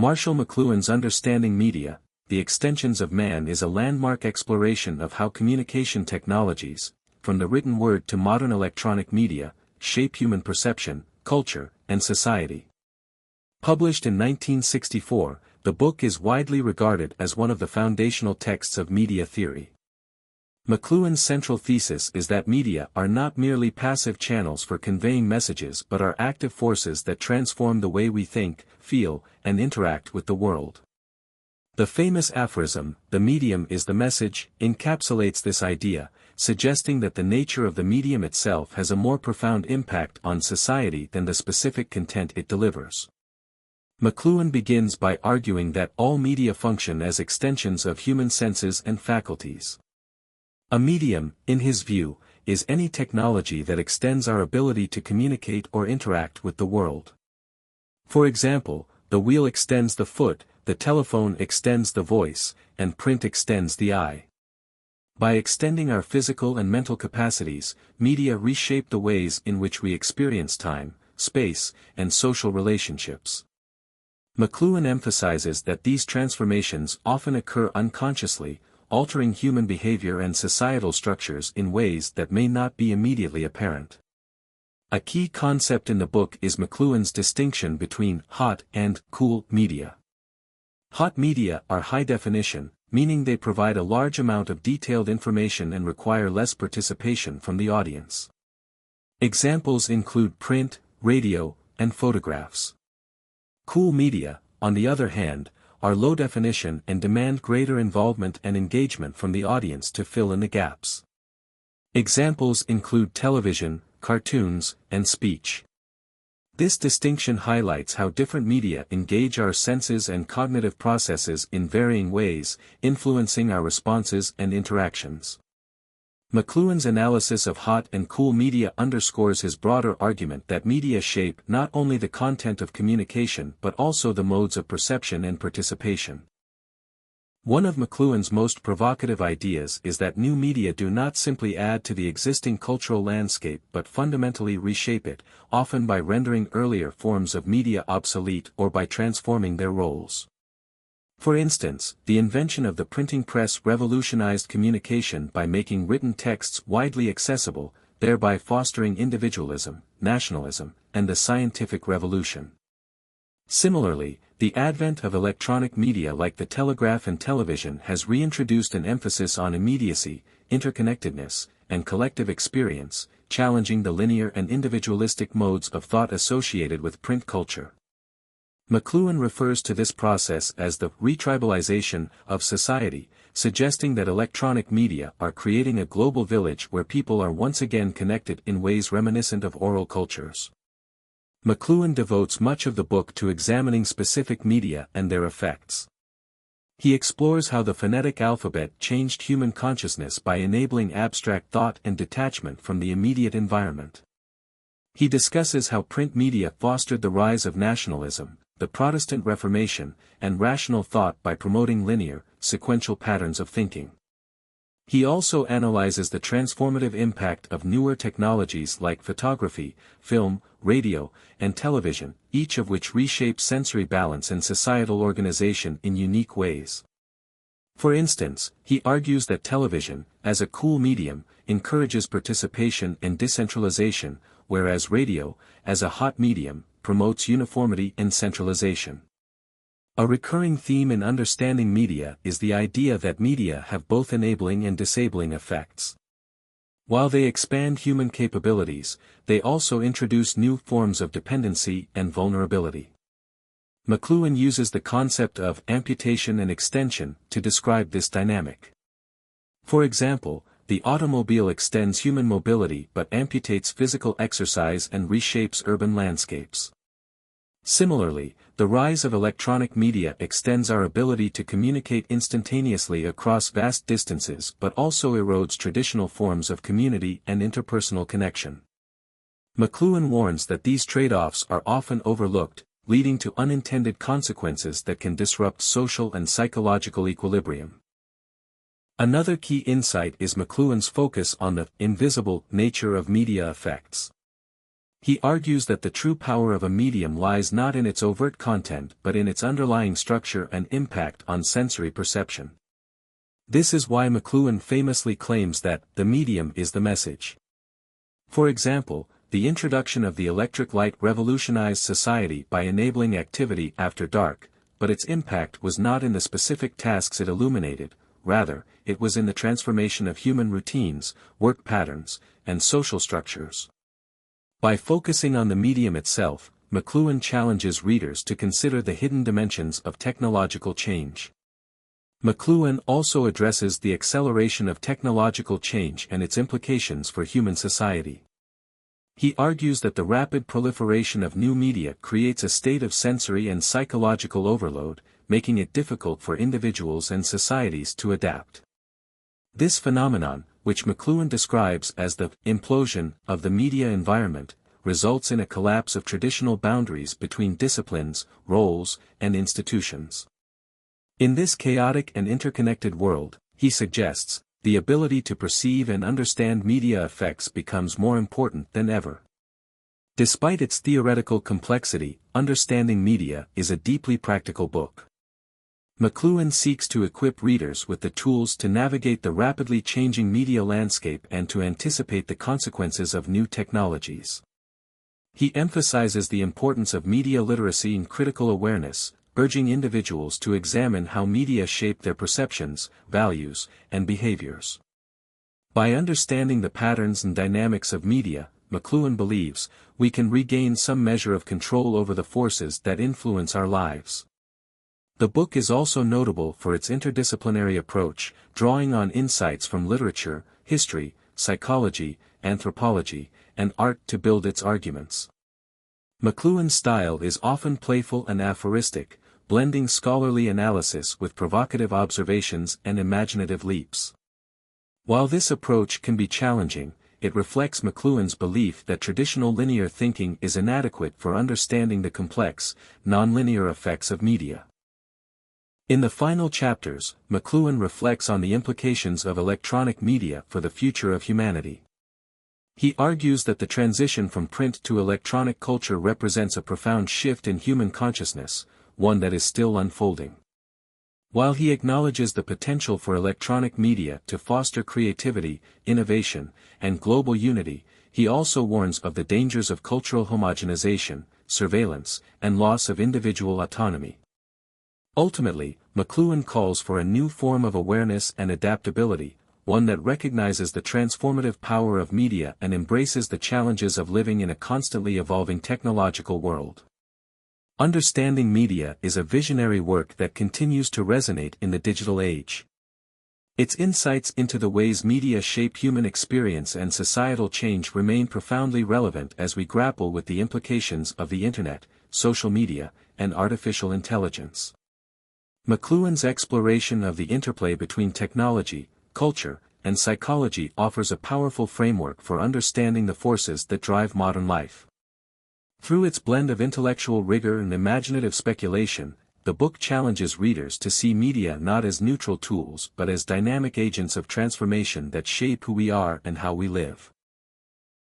Marshall McLuhan's Understanding Media, The Extensions of Man is a landmark exploration of how communication technologies, from the written word to modern electronic media, shape human perception, culture, and society. Published in 1964, the book is widely regarded as one of the foundational texts of media theory. McLuhan's central thesis is that media are not merely passive channels for conveying messages but are active forces that transform the way we think, feel, and interact with the world. The famous aphorism, "The medium is the message," encapsulates this idea, suggesting that the nature of the medium itself has a more profound impact on society than the specific content it delivers. McLuhan begins by arguing that all media function as extensions of human senses and faculties. A medium, in his view, is any technology that extends our ability to communicate or interact with the world. For example, the wheel extends the foot, the telephone extends the voice, and print extends the eye. By extending our physical and mental capacities, media reshape the ways in which we experience time, space, and social relationships. McLuhan emphasizes that these transformations often occur unconsciously, altering human behavior and societal structures in ways that may not be immediately apparent. A key concept in the book is McLuhan's distinction between hot and cool media. Hot media are high definition, meaning they provide a large amount of detailed information and require less participation from the audience. Examples include print, radio, and photographs. Cool media, on the other hand, are low definition and demand greater involvement and engagement from the audience to fill in the gaps. Examples include television, cartoons, and speech. This distinction highlights how different media engage our senses and cognitive processes in varying ways, influencing our responses and interactions. McLuhan's analysis of hot and cool media underscores his broader argument that media shape not only the content of communication but also the modes of perception and participation. One of McLuhan's most provocative ideas is that new media do not simply add to the existing cultural landscape but fundamentally reshape it, often by rendering earlier forms of media obsolete or by transforming their roles. For instance, the invention of the printing press revolutionized communication by making written texts widely accessible, thereby fostering individualism, nationalism, and the scientific revolution. Similarly, the advent of electronic media like the telegraph and television has reintroduced an emphasis on immediacy, interconnectedness, and collective experience, challenging the linear and individualistic modes of thought associated with print culture. McLuhan refers to this process as the retribalization of society, suggesting that electronic media are creating a global village where people are once again connected in ways reminiscent of oral cultures. McLuhan devotes much of the book to examining specific media and their effects. He explores how the phonetic alphabet changed human consciousness by enabling abstract thought and detachment from the immediate environment. He discusses how print media fostered the rise of nationalism, the Protestant Reformation, and rational thought by promoting linear, sequential patterns of thinking. He also analyzes the transformative impact of newer technologies like photography, film, radio, and television, each of which reshapes sensory balance and societal organization in unique ways. For instance, he argues that television, as a cool medium, encourages participation and decentralization, whereas radio, as a hot medium, promotes uniformity and centralization. A recurring theme in understanding media is the idea that media have both enabling and disabling effects. While they expand human capabilities, they also introduce new forms of dependency and vulnerability. McLuhan uses the concept of amputation and extension to describe this dynamic. For example, the automobile extends human mobility but amputates physical exercise and reshapes urban landscapes. Similarly, the rise of electronic media extends our ability to communicate instantaneously across vast distances but also erodes traditional forms of community and interpersonal connection. McLuhan warns that these trade-offs are often overlooked, leading to unintended consequences that can disrupt social and psychological equilibrium. Another key insight is McLuhan's focus on the invisible nature of media effects. He argues that the true power of a medium lies not in its overt content but in its underlying structure and impact on sensory perception. This is why McLuhan famously claims that the medium is the message. For example, the introduction of the electric light revolutionized society by enabling activity after dark, but its impact was not in the specific tasks it illuminated, rather, it was in the transformation of human routines, work patterns, and social structures. By focusing on the medium itself, McLuhan challenges readers to consider the hidden dimensions of technological change. McLuhan also addresses the acceleration of technological change and its implications for human society. He argues that the rapid proliferation of new media creates a state of sensory and psychological overload, making it difficult for individuals and societies to adapt. This phenomenon, which McLuhan describes as the implosion of the media environment, results in a collapse of traditional boundaries between disciplines, roles, and institutions. In this chaotic and interconnected world, he suggests, the ability to perceive and understand media effects becomes more important than ever. Despite its theoretical complexity, Understanding Media is a deeply practical book. McLuhan seeks to equip readers with the tools to navigate the rapidly changing media landscape and to anticipate the consequences of new technologies. He emphasizes the importance of media literacy and critical awareness, urging individuals to examine how media shape their perceptions, values, and behaviors. By understanding the patterns and dynamics of media, McLuhan believes, we can regain some measure of control over the forces that influence our lives. The book is also notable for its interdisciplinary approach, drawing on insights from literature, history, psychology, anthropology, and art to build its arguments. McLuhan's style is often playful and aphoristic, blending scholarly analysis with provocative observations and imaginative leaps. While this approach can be challenging, it reflects McLuhan's belief that traditional linear thinking is inadequate for understanding the complex, nonlinear effects of media. In the final chapters, McLuhan reflects on the implications of electronic media for the future of humanity. He argues that the transition from print to electronic culture represents a profound shift in human consciousness, one that is still unfolding. While he acknowledges the potential for electronic media to foster creativity, innovation, and global unity, he also warns of the dangers of cultural homogenization, surveillance, and loss of individual autonomy. Ultimately, McLuhan calls for a new form of awareness and adaptability, one that recognizes the transformative power of media and embraces the challenges of living in a constantly evolving technological world. Understanding Media is a visionary work that continues to resonate in the digital age. Its insights into the ways media shape human experience and societal change remain profoundly relevant as we grapple with the implications of the Internet, social media, and artificial intelligence. McLuhan's exploration of the interplay between technology, culture, and psychology offers a powerful framework for understanding the forces that drive modern life. Through its blend of intellectual rigor and imaginative speculation, the book challenges readers to see media not as neutral tools but as dynamic agents of transformation that shape who we are and how we live.